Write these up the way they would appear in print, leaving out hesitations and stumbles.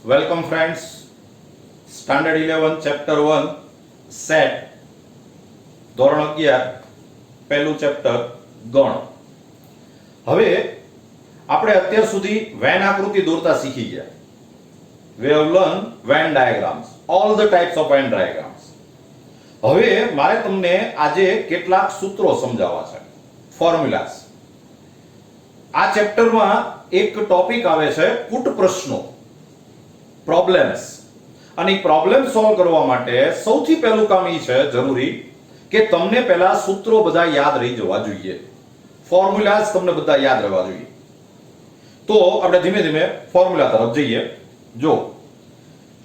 Welcome friends. Standard 11 chapter 1 set ધોરણ 11 પહેલું chapter ગણ. હવે આપણે અત્યાર સુધી વેન આકૃતિ દોરતા શીખી ગયા. We have learned Venn diagrams, all the types of Venn diagrams. હવે મારે તમને આજે કેટલાક સૂત્રો સમજાવવા છે, ફોર્મ્યુલાસ. આ ચેપ્ટરમાં એક ટોપિક આવે છે કૂટ પ્રશ્નો, પ્રોબ્લેમ્સ. અને પ્રોબ્લેમ સોલ્વ કરવા માટે સૌથી પહેલું કામ એ છે જરૂરી કે તમને પહેલા સૂત્રો બધા યાદ રહી જવા જોઈએ, ફોર્મ્યુલાસ તમને બધા યાદ રહેવા જોઈએ. તો આપણે ધીમે ધીમે ફોર્મ્યુલા તરફ જઈએ. જો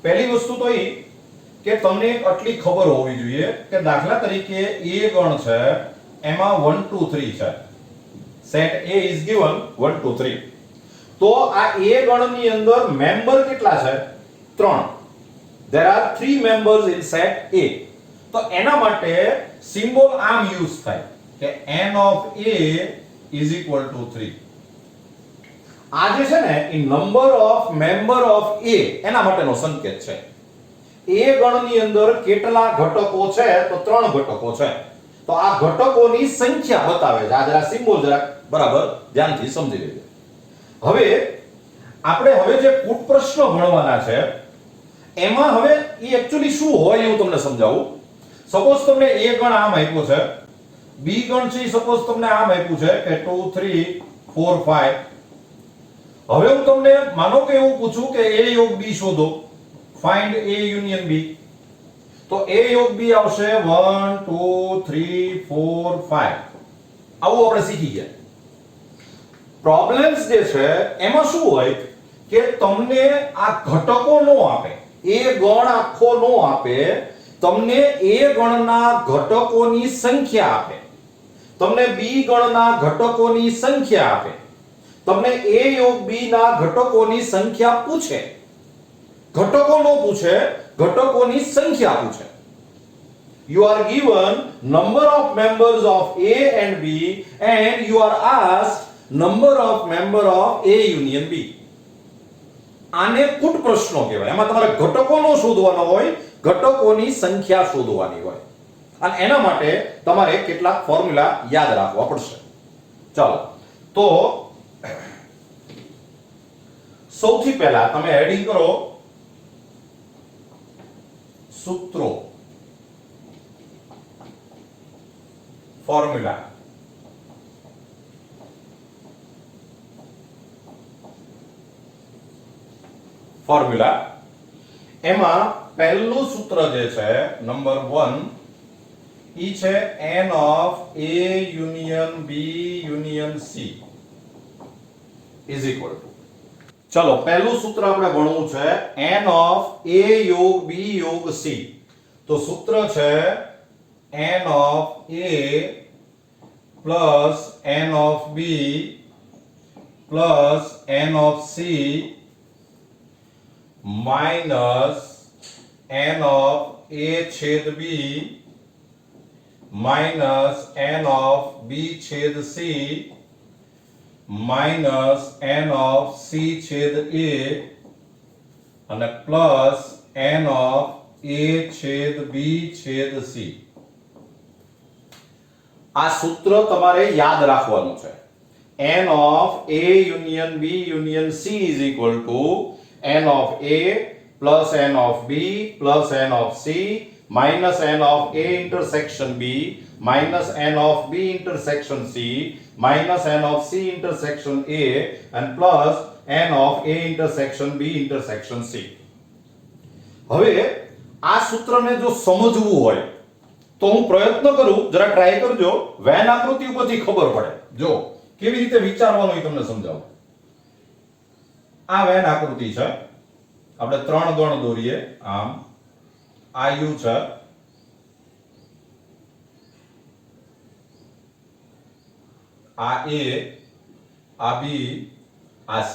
પહેલી વસ્તુ તો એ કે તમને આટલી ખબર હોવી જોઈએ કે દાખલા તરીકે a ગણ છે, એમાં 1 2 3 છે. Set A is given 1 2 3. તો આ a ગણની અંદર મેમ્બર કેટલા છે? 3. There are 3 members in set A. તો એના માટે સિમ્બોલ આમ યુઝ થાય કે n of A is equal to 3. આ જે છે ને એ number of member of A એના માટેનો સંકેત છે. A ગણની અંદર કેટલા ઘટકો છે? તો 3 ઘટકો છે. તો આ ઘટકોની સંખ્યા બતાવે છે. આ જરા સિમ્બોલ જરા બરાબર ધ્યાનથી સમજી લેજો. હવે આપણે જે કૂટ પ્રશ્ન ભણવાના છે એમાં હવે એ એક્ચ્યુઅલી શું હોય એવું તમને સમજાવું. સપોઝ તમને A ગણ આમ આપ્યો છે, B ગણ છે સપોઝ તમને આમ આપ્યું છે કે 2 3 4 5. હવે હું તમને માનો કે એવું પૂછું કે A યોગ B શોધો, ફાઇન્ડ A યુનિયન B. તો A યોગ B આવશે 1 2 3 4 5. આવું આપણે શીખી ગયા. પ્રોબ્લેમ્સ જે છે એમાં શું હોય કે તમને આ ઘટકો નો આપે, A ગણ આખો નો આપે, તમને A ગણના ઘટકોની સંખ્યા આપે, તમને B ગણના ઘટકોની સંખ્યા આપે, તમને A યોગ B ના ઘટકોની સંખ્યા પૂછે. ઘટકો નો પૂછે, ઘટકોની સંખ્યા પૂછે. You are given number of members of A and B and you are asked number of member of A union B. આને કૂટ પ્રશ્નો કહેવાય. એમાં તમારે ઘટકોનો શોધવાનો હોય, ઘટકોની સંખ્યા શોધવાની હોય. અને એના માટે તમારે કેટલાક ફોર્મ્યુલા યાદ રાખવા પડશે. ચાલો તો સૌથી પહેલા તમે હેડિંગ કરો સૂત્રો, ફોર્મ્યુલા. ફોર્મ્યુલા એમાં પહેલું સૂત્ર જે છે નંબર 1 ઈ છે n of A union B union C is equal to. ચલો પહેલું સૂત્ર આપણે ભણવું છે n of A યોગ B યોગ C. તો સૂત્ર છે n of A plus n of B plus n of C minus n of A छेद B minus n of B छेद C minus n of C छेद A અને plus n of A छेद B छेद C. આ સૂત્ર તમારે યાદ રાખવાનું છે. n of A union B union C is equal to n of A plus n of B plus n of C minus n of A intersection B minus n of B intersection C minus n of C intersection A and plus n of A intersection B intersection C. હવે આ સૂત્રને જો સમજવું હોય તો હું પ્રયત્ન કરું, જરા ટ્રાય કરજો. વેન આકૃતિ ઉપરથી ખબર પડે. જો કેવી રીતે વિચારવાનું એ તમને સમજાવું. આ વેન આકૃતિ છે, આપણે 3 ગણ દોરીએ. આમ આ U છે, આ A, આ B, આ C.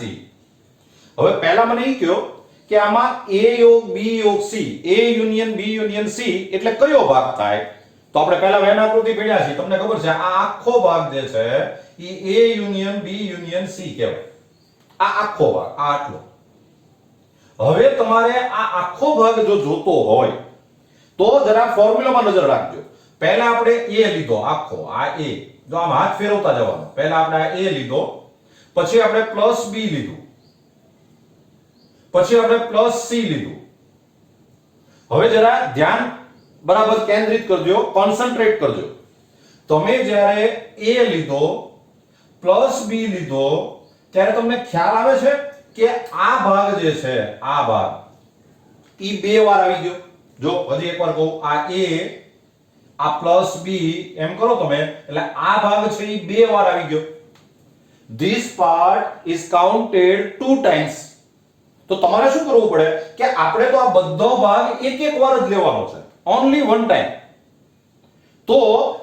હવે પહેલા મને એ કહો કે આમાં A યોગ B યોગ C, A union B union C એટલે કયો ભાગ થાય? તો આપણે પહેલા વેન આકૃતિ ભણ્યા છે, તમને ખબર છે આ આખો ભાગ જે છે એ A union B union C કહેવાય. આ આખો ભાગ, આ આટલો. હવે તમારે આ આખો ભાગ જો જોતો હોય તો જરા ફોર્મ્યુલામાં નજર રાખજો. પહેલા આપણે a લીધો આખો, આ a, જો આમ હાથ ફેરવતા જવાનો. પહેલા આપણે આ a લીધો, પછી આપણે પ્લસ b લીધું, પછી આપણે પ્લસ c લીધું. હવે જરા ધ્યાન બરાબર કેન્દ્રિત કરજો, કોન્સન્ટ્રેટ કરજો. તમે જ્યારે a લીધો પ્લસ b લીધો ત્યારે તમને ખ્યાલ આવે છે કે આ ભાગ જે છે, આ ભાગ ઈ બે વાર આવી ગયો. જો હજી એકવાર કહું, આ a, આ પ્લસ b એમ કરો તમે, એટલે આ ભાગ છે ઈ બે વાર આવી ગયો. This part is counted 2 times. તો તમારે શું કરવું પડે કે આપણે તો આ બધો ભાગ એક એક વાર જ લેવાનો છે, only one time. તો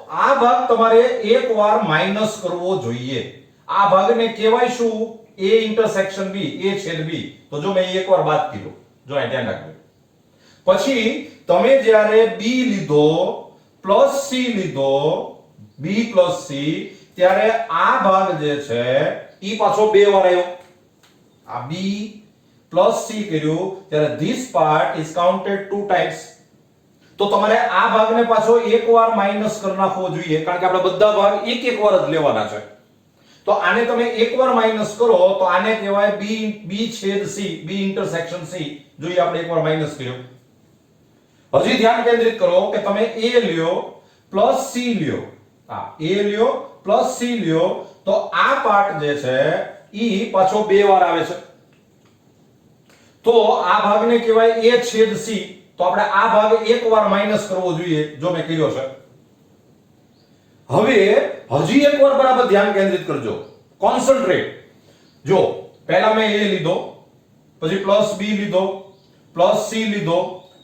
આ ભાગ તમારે એક વાર માઈનસ કરવો જોઈએ. આ ભાગને કહેવાય શું? a ઇન્ટરસેક્શન b, a છેદ b. તો જો મેં એક વાર બાદ કર્યો, જો અહીં ધ્યાન રાખજો. પછી તમે જ્યારે b લીધો પ્લસ c લીધો, b પ્લસ c, ત્યારે આ ભાગ જે છે ઈ પાછો બે વાર આવ્યો. આ b પ્લસ c કર્યું ત્યારે this part is counted 2 times. તો તમારે આ ભાગને પાછો એક વાર માઈનસ કરી નાખવો જોઈએ, કારણ કે આપણે બધા ભાગ એક એક વાર જ લેવાના છે. તો આને તમે એક વાર માઈનસ કરો તો આને કહેવાય b છેદ c, b ઇન્ટરસેક્શન c. જોઈએ આપણે એકવાર માઈનસ કર્યો. હજી ધ્યાન કેન્દ્રિત કરો કે તમે a લ્યો પ્લસ c લ્યો, આ a લ્યો પ્લસ c લ્યો, તો આ પાર્ટ જે છે ઈ પાછો બે વાર આવે છે. તો આ ભાગને કહેવાય a છેદ c. તો આપણે આ ભાગ એક વાર માઈનસ કરવો જોઈએ, જો મેં કર્યો છે. હવે હજી એકવાર બરાબર ધ્યાન કેન્દ્રિત કરજો, કોન્સન્ટ્રેટ. જો પહેલા મેં a લીધો, પછી પ્લસ b લીધો, પ્લસ c લીધો,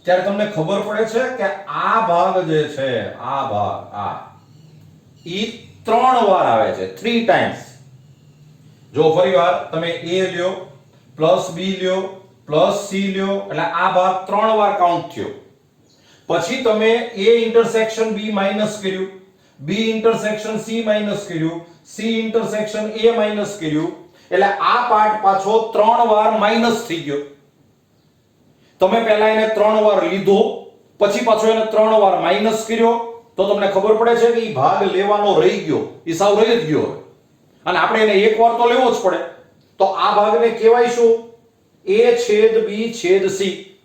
ત્યારે તમને ખબર પડે છે કે આ ભાગ જે છે, આ ભાગ આ ઈ 3 વાર આવે છે, 3 ટાઈમ્સ. જો ફરીવાર તમે a લ્યો પ્લસ b લ્યો પ્લસ c લ્યો, એટલે આ ભાગ 3 વાર કાઉન્ટ થયો. પછી તમે a ઇન્ટરસેક્શન b માઈનસ કર્યું, b ઇન્ટરસેક્શન c માઈનસ કર્યું, c ઇન્ટરસેક્શન a માઈનસ કર્યું, એટલે આ પાર્ટ પાછો 3 વાર માઈનસ થઈ ગયો. તમે પહેલા એને 3 વાર લીધો, પછી પાછો એને 3 વાર માઈનસ કર્યો, તો તમને ખબર પડે છે કે ઈ ભાગ લેવાનો રહી ગયો, ઈ સાવ રહી જ ગયો. અને આપણે એને એક વાર તો લેવો જ પડે. તો આ ભાગને કહેવાય શું? a છેદ b છેદ c,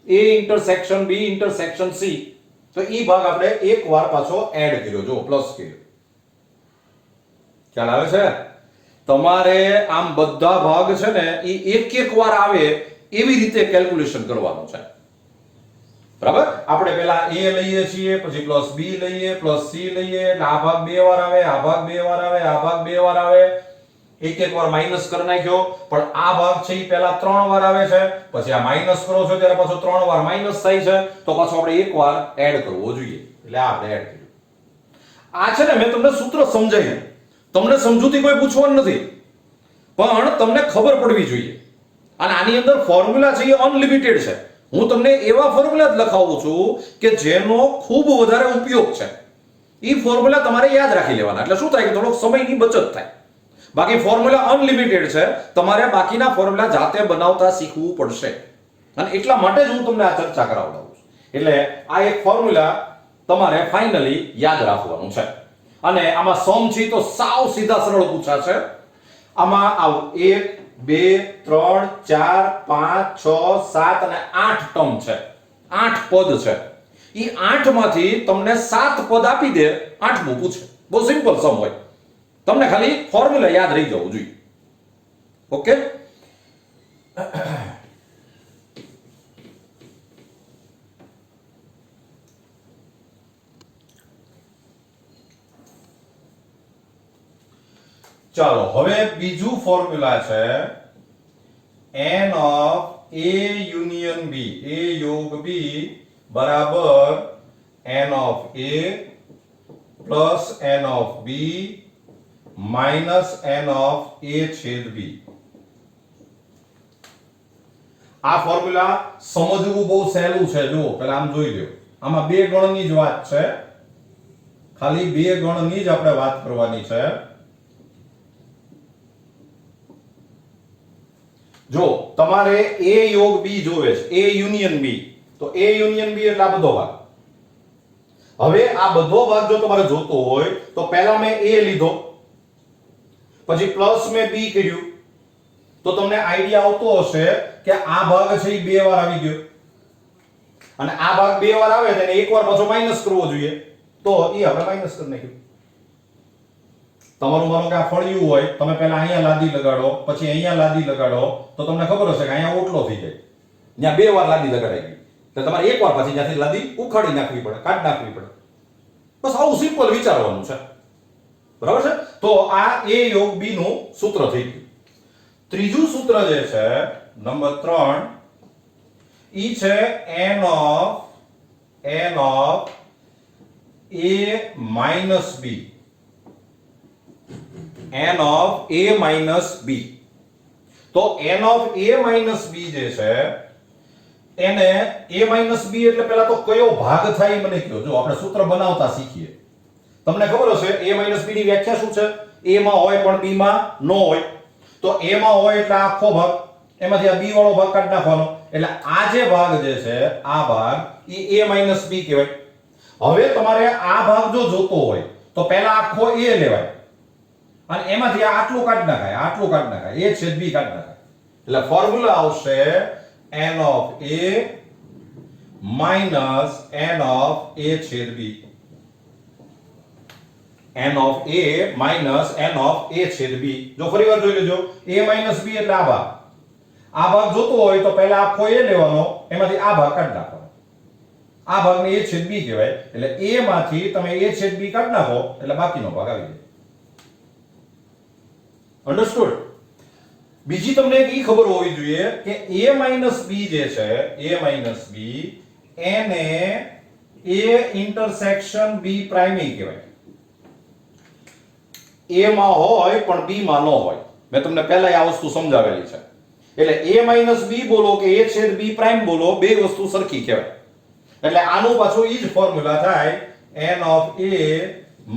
a intersection b intersection c. તો ઈ ભાગ આપણે એક વાર પાછો એડ કર્યો, જો પ્લસ કર્યો. ખ્યાલ આવે છે? તમારે આમ બધા ભાગ છે ને ઈ એક એક વાર આવે એવી રીતે કેલ્ક્યુલેશન કરવાનું છે. બરાબર? આપણે પહેલા a લઈએ છીએ, પછી પ્લસ b લઈએ, પ્લસ c લઈએ, એટલે આ ભાગ બે વાર આવે, આ ભાગ બે વાર આવે, આ ભાગ બે વાર આવે. એક એક વાર માઈનસ કરી નાખ્યો, પણ આ ભાગ છે ઈ પહેલા 3 વાર આવે છે, પછી આ માઈનસ કરો છો ત્યારે પાછો 3 વાર માઈનસ થાય છે, તો પાછો આપણે એક વાર એડ કરવો જોઈએ. એટલે આપણે એડ કર્યું. આ છે ને મેં તમને સૂત્ર સમજાવ્યું, તમને સમજૂતી કોઈ પૂછવાનું નથી, પણ તમને ખબર પડવી જોઈએ. અને આની અંદર ફોર્મ્યુલા છે એ અનલિમિટેડ છે. હું તમને એવા ફોર્મ્યુલા જ લખાવું છું કે જેનો ખૂબ વધારે ઉપયોગ છે. એ ફોર્મ્યુલા તમારે યાદ રાખી લેવાના, એટલે શું થાય કે થોડોક સમયની બચત થાય. બાકી ફોર્મ્યુલા અનલિમિટેડ છે, તમારે બાકીના ફોર્મ્યુલા જાતે બનાવતા શીખવું પડશે. અને એટલા માટે જ હું તમને આ ચર્ચા કરાવડાવું છું. એટલે આ એક ફોર્મ્યુલા તમારે ફાઇનલી યાદ રાખવાનું છે. અને આમાં સમ છે તો સાવ સીધા સરળ પૂછા છે. આમાં આવ 1 2 3 4 5 6 7 અને 8 ટર્મ છે, 8 પદ છે. ઈ 8 માંથી તમને 7 પદ આપી દે, 8મું પૂછે. બહુ સિમ્પલ સમ હોય, તમને ખાલી ફોર્મ્યુલા યાદ રહી જવું જોઈએ. ઓકે? ચાલો હવે બીજું ફોર્મ્યુલા છે n of a union b, a યોગ b બરાબર n of a plus n of b minus n of a છેદ b. આ ફોર્મ્યુલા સમજવું બહુ સહેલું છે. જુઓ પહેલા આમ જોઈ લો, આમાં બે ગણની જ વાત છે, ખાલી બે ગણની જ આપણે વાત કરવાની છે. જો તમારે A યોગ B જોવે છે, A યુનિયન B, તો A યુનિયન B એટલે આ બધો ભાગ. હવે આ બધો ભાગ જો તમારે જોતો હોય તો પહેલા મેં A લીધો, પછી પ્લસ મેં B કર્યું, તો તમને આઈડિયા આવતો હશે કે આ ભાગ છે એ બે વાર આવી ગયો, અને આ ભાગ બે વાર આવે તો એને એક વાર પાછો માઈનસ કરવો જોઈએ, તો એ આપણે માઈનસ કરી નાખ્યું. તમારું માનો કે આ ફળિયું હોય, તમે પહેલા અહીંયા લાદી લગાડો, પછી અહીંયા લાદી લગાડો, તો તમને ખબર હશે કે અહીંયા ઓટલો થઈ જાય. ત્યાં બે વાર લાદી લગાડાઈ ગઈ, તો તમારે એક વાર પછી ત્યાંથી લાદી ઉખાડી નાખવી પડે, કાઢી નાખવી પડે. બસ આવું સિમ્પલ વિચારવાનું છે, બરાબર છે? તો આ A યોગ B નું સૂત્ર થઈ ગયું. ત્રીજું સૂત્ર જે છે નંબર 3, ઈ છે n of A minus B. n of A minus B. તો n of A minus B જે છે એને A minus B એટલે પહેલા તો કયો ભાગ થાય એ મને કહો. જો આપણે સૂત્ર બનાવતા શીખીએ. તમને ખબર હશે A minus B ની વ્યાખ્યા શું છે? A માં હોય પણ B માં ન હોય. તો A માં હોય એટલે આખો ભાગ, એમાંથી આ B વાળો ભાગ કાઢી નાખવાનો, એટલે આ જે ભાગ જે છે આ ભાગ એ A minus B કહેવાય. હવે તમારે આ ભાગ જો જોતો હોય તો પહેલા આખો A લેવાય, અને એમાંથી આટલું કાઢી નાખાય, આટલું કાઢી નાખાય, A છેદ B કાઢી નાખાય, એટલે ફોર્મ્યુલા આવશે n of A minus n of A છેદ B. n of A minus n of A છેદ B. જો ફરીવાર જોઈ લેજો, A minus B એટલે આ ભાગ જોતો હોય તો પહેલા આખો A લેવાનો, એમાંથી આ ભાગ કાઢી નાખવાનો, આ ભાગને A છેદ B કહેવાય, એટલે A માંથી તમે A છેદ B કાઢી નાખો એટલે બાકીનો ભાગ આવી જાય. અન્ડરસ્ટુડ? બીજી તમને એક ઈ ખબર હોવી જોઈએ કે A minus B જે છે, A minus B એને A intersection B prime કહેવાય. A માં હોય પણ B માં ન હોય. મેં તમને પહેલા આ વસ્તુ સમજાવેલી છે. એટલે A minus B બોલો કે A છેદ B prime બોલો, બે વસ્તુ સરખી કહેવાય. એટલે આનું પાછું ઈ જ ફોર્મ્યુલા થાય n of A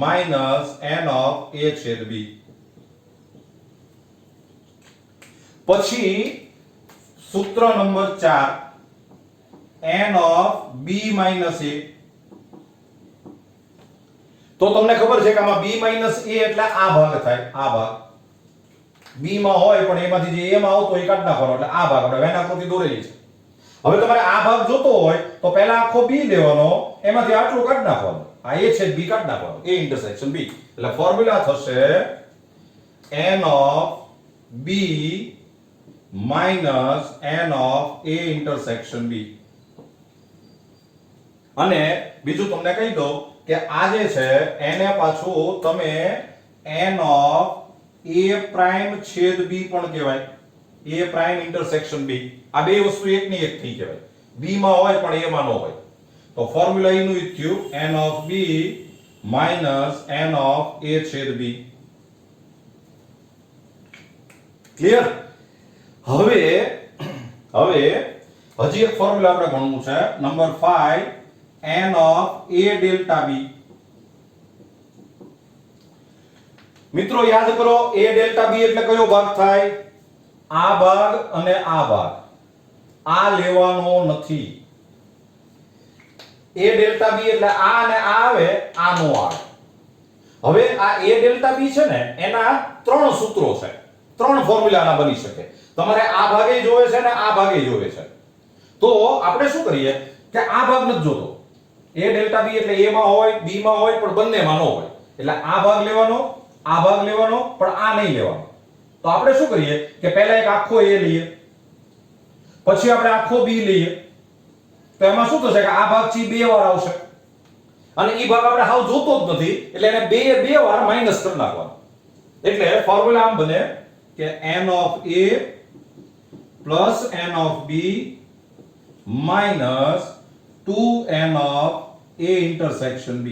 minus n of A છેદ B. પછી સૂત્ર number 4, n of B minus A. તો તમને ખબર છે કે આમાં B minus A એટલે આ ભાગ થાય, આ ભાગ B માં હોય પણ એમાંથી જે A માં આવતો એ કાઢી નાખવાનો, એટલે આ ભાગ આપણે વેનાકૃતિ દોરેલી છે. હવે તમારે આ ભાગ જોતો હોય તો પહેલા આખો B લેવાનો, એમાંથી આટલું કાઢી નાખવાનું, આ A છેદ B કાઢી નાખવાનું, A intersection B. એટલે ફોર્મ્યુલા થશે n of B minus n of A intersection B. અને બીજું તમને કહી દઉં કે આ જે છે એને પાછું તમે n of A prime છેદ B પણ કહેવાય, A prime intersection B. આ બે વસ્તુ એકની એક થઈ કહેવાય, B માં હોય પણ A માં ન હોય. તો ફોર્મ્યુલા એનું ઈ થયું n of B minus n of A છેદ B. ક્લિયર? હવે હજી એક ફોર્મ્યુલા આપણે ગણવું છે, number 5, n of A delta B. મિત્રો યાદ કરો, A delta B એટલે કયો ભાગ થાય? આ ભાગ અને આ ભાગ, આ લેવાનો નથી. A delta B એટલે આ અને આ આવે, આ નો આવે. હવે આ A delta B છે ને એના ત્રણ સૂત્રો છે, ત્રણ ફોર્મ્યુલા આના બની શકે. તમારે આ ભાગે જોવે છે ને આ ભાગે જોવે છે, તો આપણે શું કરીએ કે આ ભાગ નથી જોતો. A delta B એટલે A માં હોય, B માં હોય પણ બંનેમાં ન હોય, એટલે આ ભાગ લેવાનો, આ ભાગ લેવાનો, પણ આ નહીં લેવાનો. તો આપણે શું કરીએ કે પહેલા એક આખો A લઈએ, પછી આપણે આખો B લઈએ, તો એમાં શું થશે કે આ ભાગ થી બે વાર આવશે, અને એ ભાગ આપણે હાવ જોતો જ નથી, એટલે એને બે વાર માઈનસ કરી નાખવાનો. એટલે ફોર્મ્યુલા આમ બને કે n of A plus n of B minus 2n of A intersection B.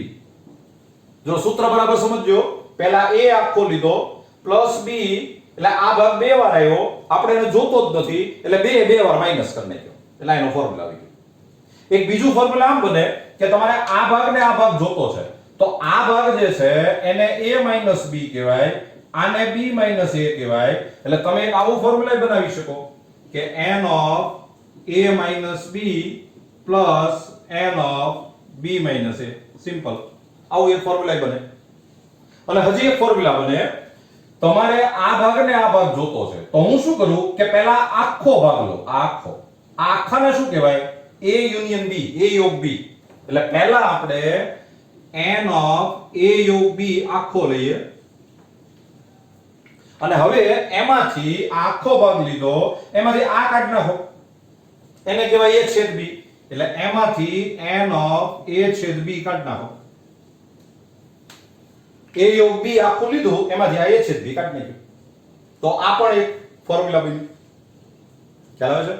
જો સૂત્ર બરાબર સમજજો, પહેલા A આખો લીધો પ્લસ B, એટલે આ ભાગ બે વાર આવ્યો, આપણે એને જોતો જ નથી, એટલે બે વાર માઈનસ કરી નાખ્યો, એટલે એનો ફોર્મ્યુલા આવી ગયો. એક બીજું ફોર્મ્યુલા આમ બને કે તમારે આ ભાગ ને આ ભાગ જોતો છે, તો આ ભાગ જે છે એને A minus B કહેવાય, આને B minus A કહેવાય. એટલે તમે એક આવું ફોર્મ્યુલા બનાવી શકો કે n of a minus b plus n of b minus a. Simple. આવું એક ફોર્મ્યુલા બને. અને હજી એક ફોર્મ્યુલા બને. તમારે આ ભાગ ને આ ભાગ જોતો છે તો હું શું કરું કે પહેલા આખો ભાગ લો. આખો આખાને શું કહેવાય? a યુનિયન b, a યોગ b. એટલે પહેલા આપણે n of a યોગ b આખો લઈએ અને હવે એમાંથી આખો ભાગ લીધો, એમાંથી આ કાઢી નાખો, એને કહેવાય a છેદ b. એટલે એમાંથી n of a છેદ b કાઢી નાખો. a યોગ b આખું લીધું, એમાંથી આ a છેદ b કાઢી નાખ્યું. તો આ પણ એક ફોર્મ્યુલા બન્યું. ખ્યાલ આવે છે?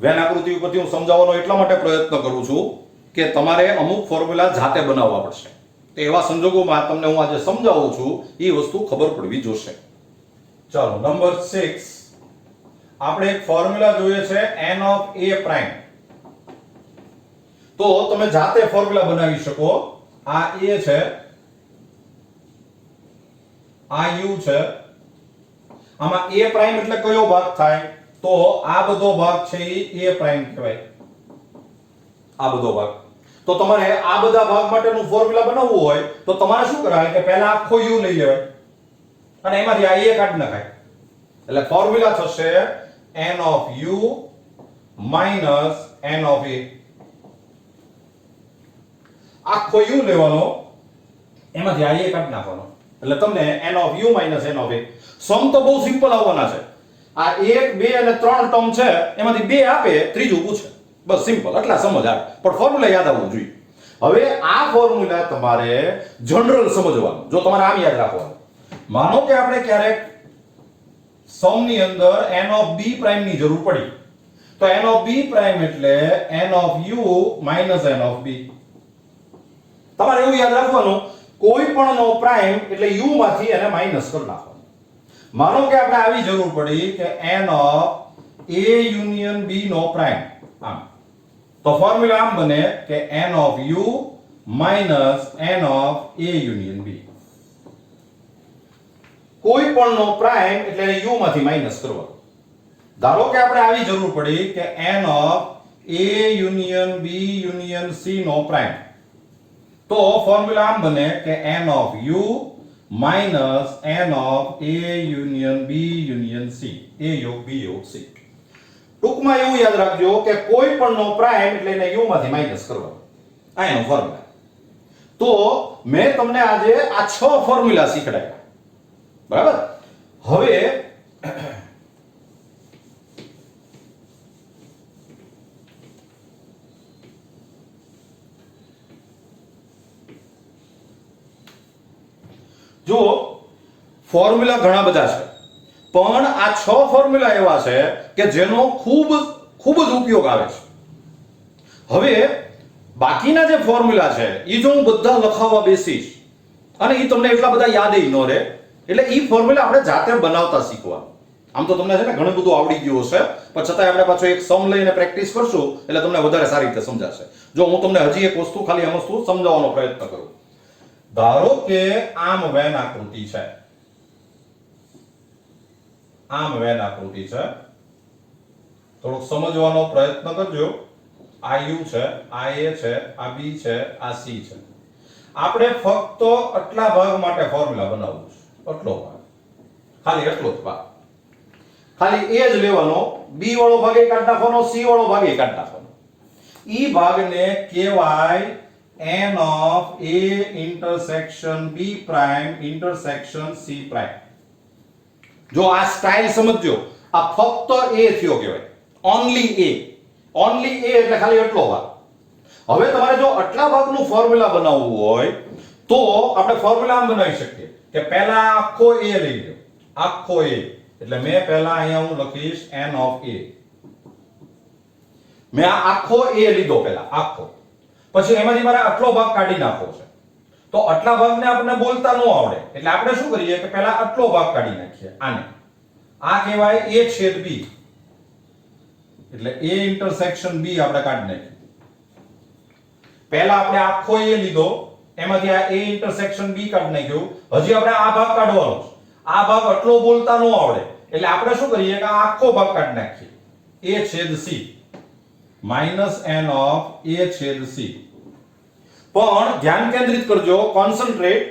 વેન આકૃતિ ઉપરથી હું સમજાવવાનો એટલા માટે પ્રયત્ન કરું છું કે તમારે અમુક ફોર્મ્યુલા જાતે બનાવવા પડશે. તો એવા સંજોગોમાં તમને હું આજે સમજાવું છું, એ વસ્તુ ખબર પડવી જોશે. ચાલો નંબર 6 આપણે એક ફોર્મ્યુલા જોઈએ છે n of a પ્રાઇમ. તો તમે જાતે ફોર્મ્યુલા બનાવી શકો. આ a છે, આ u છે. આમાં a પ્રાઇમ એટલે કયો ભાગ થાય? તો આ બધો ભાગ છે એ a પ્રાઇમ કહેવાય. આ બધો ભાગ. તો તમારે આ બધા ભાગ માટેનું ફોર્મ્યુલા બનાવવું હોય તો તમારે શું કરાય કે પહેલા આખો u લઈ લેવાય અને એમાંથી આ a કાઢી નાખાય. એટલે ફોર્મ્યુલા થશે n of u minus n of a. આખો u લેવાનો, એમાંથી આ a કાઢી નાખવાનો. એટલે તમને n of u minus n of a. સમ તો બહુ સિમ્પલ આવવાના છે. આ 1 2 અને 3 ટર્મ છે, એમાંથી 2 આપે, ત્રીજું પૂછે. બસ સિમ્પલ. આટલા સમજ આવે, પણ ફોર્મ્યુલા યાદ આવવું જોઈએ. હવે આ ફોર્મ્યુલા તમારે જનરલ સમજવાનું. જો તમારે આમ યાદ રાખવાનું, માનો કે આપણે ક્યારેક સમ ની અંદર n of b પ્રાઇમ ની જરૂર પડી, તો n of b પ્રાઇમ એટલે n of u minus n of b. તમારે એવું યાદ રાખવાનું, કોઈ પણ નો પ્રાઇમ એટલે u માંથી એને માઈનસ કરી નાખવાનો. માનો કે આપણે આવી જરૂર પડી કે n of a union b નો પ્રાઇમ. આમ તો ફોર્મ્યુલા આમ બને કે n of u minus n of a union b. કોઈ પણ નો પ્રાઇમ એટલે u માંથી માઈનસ કરવાનો. ધારો કે આપણે આવી જરૂર પડી કે n of a union b union c નો પ્રાઇમ. તો ફોર્મ્યુલા આમ બને કે n of u minus n of a union b union c. a યોગ b યોગ c. ટૂંકમાં એવું યાદ રાખજો કે કોઈ પણ નો પ્રાઇમ એટલે એને u માંથી માઈનસ કરવાનો. આ એનો ફોર્મ્યુલા. તો મેં તમને આજે આ 6 ફોર્મ્યુલા શીખડાવ્યા. બરાબર? હવે જો ફોર્મ્યુલા ઘણા બધા છે, પણ આ 6 ફોર્મ્યુલા એવા છે કે જેનો ખૂબ જ ઉપયોગ આવે છે. હવે બાકીના જે ફોર્મ્યુલા છે એ જો હું બધા લખાવવા બેસીશ અને એ તમને એટલા બધા યાદ ન રહે, એટલે એ ફોર્મ્યુલા આપણે જાતે બનાવતા શીખવાનું. આમ તો તમને છે ને ઘણું બધું આવડી ગયું હશે, પણ છતાંય આપણે પાછો એક સમ લઈને પ્રેક્ટિસ કરશું એટલે તમને વધારે સારી રીતે સમજાશે. જો હું તમને હજી એક વસ્તુ ખાલી આમ વસ્તુ સમજાવવાનો પ્રયત્ન કરું. ધારો કે આમ વેન આકૃતિ છે, આમ વેન આકૃતિ છે. થોડુંક સમજવાનો પ્રયત્ન કરજો. આ u છે, આ a છે, આ b છે, આ c છે. આપણે ફક્ત આટલા ભાગ માટે ફોર્મ્યુલા બનાવવું છે. આટલો ભાગ, ખાલી એટલો જ ભાગ, ખાલી a જ લેવાનો. b વાળો ભાગ એ કાઢી નાખવાનો, c વાળો ભાગ એ કાઢી નાખવાનો. ઈ ભાગને કહેવાય n of a intersection b prime intersection c prime. જો આ સ્ટાઇલ સમજજો, આ ફક્ત a થયો કહેવાય. Only a. ઓન્લી a એટલે ખાલી એટલો ભાગ. હવે તમારે જો આટલા ભાગનું ફોર્મ્યુલા બનાવવું હોય તો આપણે ફોર્મ્યુલા આમ બનાવી શકીએ કે પહેલા આખો a લઈ લો. આખો a એટલે મેં પહેલા અહીંયા હું લખીશ n of a. મેં આ આખો a લીધો પહેલા, આખો. પછી એમાંથી મારે આટલો ભાગ કાઢી નાખવો છે. તો આટલા ભાગને આપણને બોલતા ન આવડે, એટલે આપણે શું કરીએ કે પહેલા આટલો ભાગ કાઢી નાખીએ. આને આ કહેવાય a છેદ b. એટલે a ઇન્ટરસેક્શન b આપણે કાઢી નાખીએ. પહેલા આપણે આખો a લીધો, એમાંથી આ a ઇન્ટરસેક્શન b કાઢી નાખ્યો. હજી આપણે આ ભાગ કાઢવાનો છે. આ ભાગ આટલો બોલતા ન આવડે, એટલે આપણે શું કરીએ કે આ આખો ભાગ કાઢી નાખીએ a છેદ c minus n of a છેદ c. પણ ધ્યાન કેન્દ્રિત કરજો, કોન્સન્ટ્રેટ.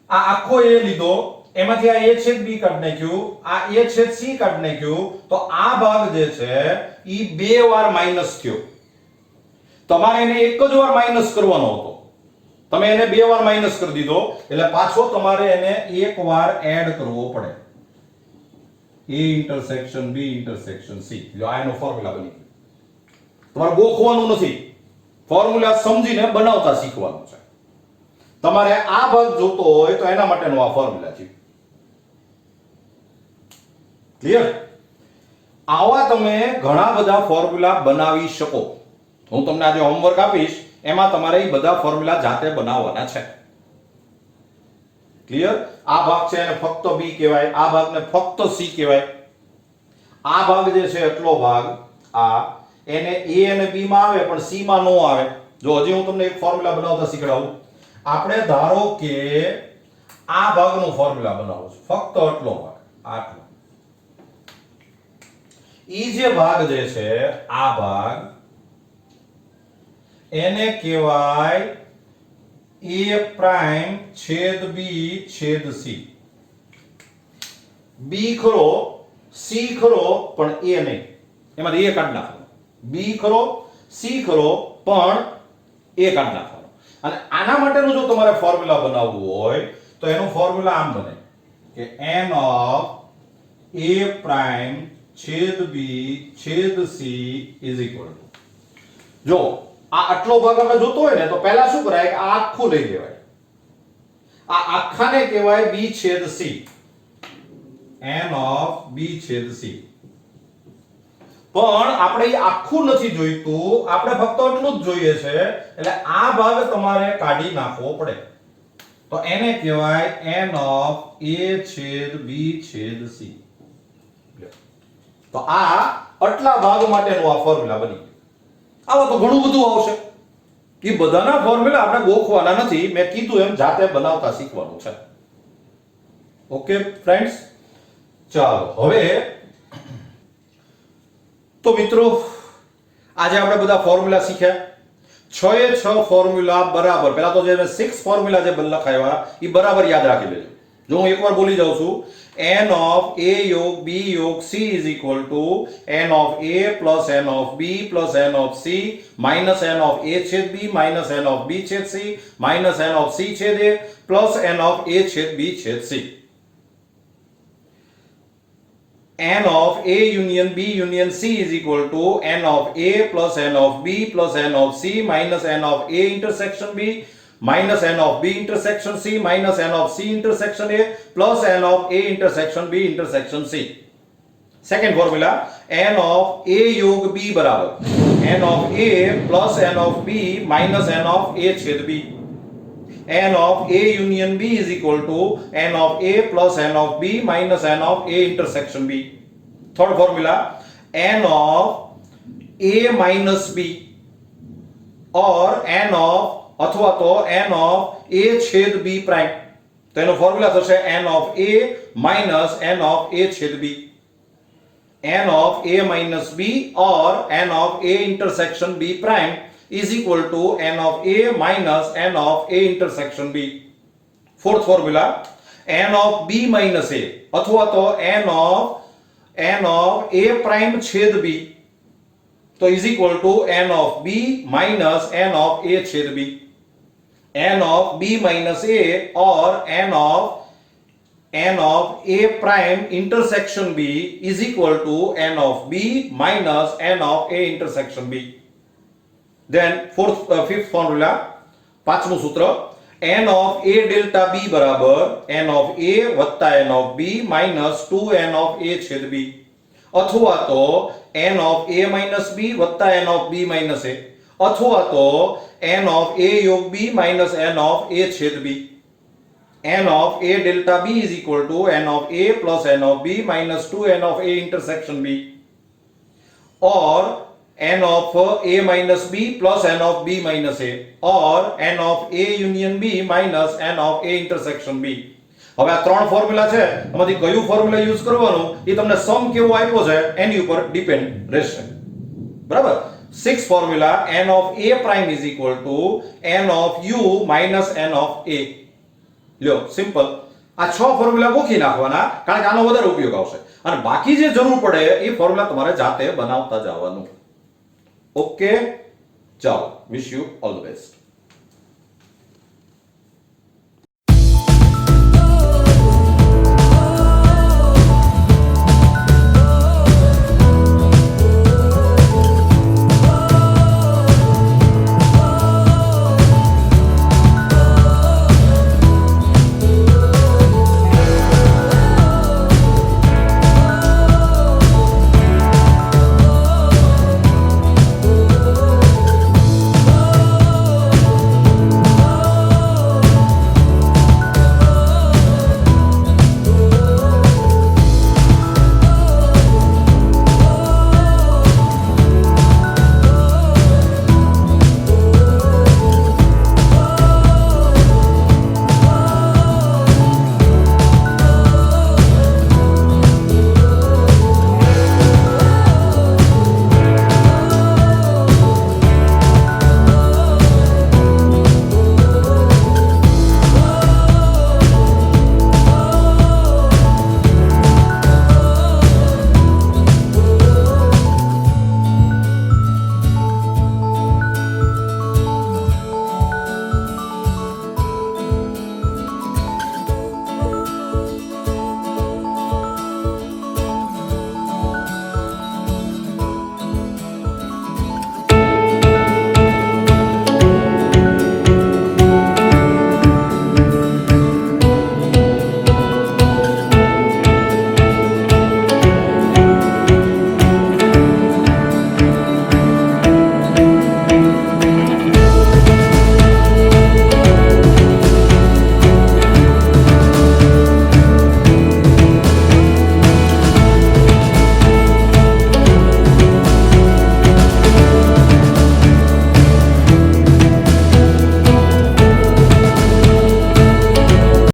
આ આખો a લીધો, એમાંથી આ a છેદ b કાઢી નાખ્યું, આ a છેદ c કાઢી નાખ્યું, તો આ ભાગ જે છે ઈ બે વાર માઈનસ થયો. તમારે એને એક જ વાર માઈનસ કરવાનો હતો, તમે એને બે વાર માઈનસ કરી દીધો, એટલે પાછો તમારે એને એક વાર એડ કરવો પડે. a intersection b intersection c. જો આ એનો ફોર્મ્યુલા બની ગયો. તમારે ગોખવાનું નથી, ફોર્મ્યુલા સમજીને બનાવતા શીખવાનું છે. તમારે આ ભાગ જોતો હોય તો એના માટેનો આ ફોર્મ્યુલા છે. ક્લિયર? આવા તમે ઘણા બધા ફોર્મ્યુલા બનાવી શકો. હું તમને આજે હોમવર્ક આપીશ, એમાં તમારે એ બધા ફોર્મ્યુલા જાતે બનાવવાના છે. ક્લિયર? આ ભાગ છે એને ફક્ત b કહેવાય, આ ભાગને ફક્ત c કહેવાય. આ ભાગ જે છે એટલો ભાગ આ એને a અને b માં આવે પણ c માં નો આવે. જો હજી હું તમને એક ફોર્મ્યુલા બનાવતા શીખડાવું. આપણે ધારો કે આ ભાગનો ફોર્મ્યુલા બનાવો છો, ફક્ત આટલો ભાગ, આટલો. ઈ જે ભાગ જે છે આ ભાગ એને કહેવાય a પ્રાઇમ છેદ b છેદ c. b ખરો, c ખરો, પણ a નહીં, એમાંથી a કાઢી નાખવાનો. b ખરો, c ખરો, પણ a કાઢી નાખવાનો. અને આના માટેનું જો તમારે ફોર્મ્યુલા બનાવવું હોય તો એનું ફોર્મ્યુલા આમ બને કે n ઓફ a પ્રાઇમ છેદ b છેદ c ઇઝ ઇક્વલ ટુ. જો આ આટલો ભાગ આપણે જોતો હોય ને તો પહેલા શું કરાય કે આ આખું લઈ લેવાય. આ આખાને કહેવાય b છેદ c. n ઓફ b છેદ c. પણ આપણે એ આખું નથી જોઈતું, આપણે ફક્ત એટલું જ જોઈએ છે, એટલે આ ભાગ તમારે કાઢી નાખવો પડે. તો એને કહેવાય n ઓફ a છેદ b છેદ c. તો આ આટલા ભાગ માટેનો આ ફોર્મ્યુલા બની ગયો. આવો તો ઘણું બધું આવશે. એ બધાના ફોર્મ્યુલા આપણે ગોખવાના નથી, મેં કીધું એમ જાતે બનાવતા શીખવાનું છે. ઓકે ફ્રેન્ડ્સ, ચાલો હવે તો મિત્રો આજે આપણે બધા ફોર્મ્યુલા શીખ્યા. 6 એ 6 ફોર્મ્યુલા બરાબર, પહેલા તો જે 6 ફોર્મ્યુલા જે લખાવ્યા એ બરાબર યાદ રાખી લેજો. જો હું એકવાર બોલી જાઉં છું, n of a યોગ b યોગ c is equal to n of a plus n of b plus n of c minus n of a છેદ b minus n of b છેદ c minus n of c છેદ a plus n of a છેદ b છેદ c. n of a union b union c is equal to n of a plus n of b plus n of c minus n of a intersection b minus n of b intersection c minus n of c intersection a plus n of a intersection b intersection c. Second formula, n of a योग b बराबर n of a plus n of b minus n of a छेद b. n of a union b is equal to n of a plus n of b minus n of a intersection b. Third formula, n of a minus b or n of અથવા તો n of a છેદ b prime. તો એનો formula થશે n of a minus n of a છેદ b. n of a minus b or n of a intersection b prime is equal to n of a minus n of a intersection b. Fourth formula, n of b minus a અથવા તો n of a prime છેદ b તો is equal to n of b minus n of a છેદ b. n of b minus a or n of a prime intersection b is equal to n of b minus n of a intersection b. Then fifth formula, પાંચમું સૂત્ર, n of a delta b બરાબર n of a વત્તા n of b minus 2n of a છેદ b અથવા તો n of a minus b વત્તા n of b minus a અથવા તો n of a योग b minus n of a छेद b. n of a delta b is equal to n of a plus n of b minus 2n of a intersection b or n of a minus b plus n of b minus a or n of a union b minus n of a intersection b. હવે આ ત્રણ formula છે એમાંથી કયું formula use કરવાનું એ તમને સમ કેવો આપ્યો છે એની ઉપર ડિપેન્ડ રહેશે. બરાબર. 6 formula n of a prime is equal to n of u minus n of a. લ્યો સિમ્પલ. આ 6 ફોર્મ્યુલા ગોખી નાખવાના કારણ કે આનો વધારે ઉપયોગ આવશે અને બાકી જે જરૂર પડે એ ફોર્મ્યુલા તમારે જાતે બનાવતા જવાનું. ઓકે, ચાલો, wish you all the best.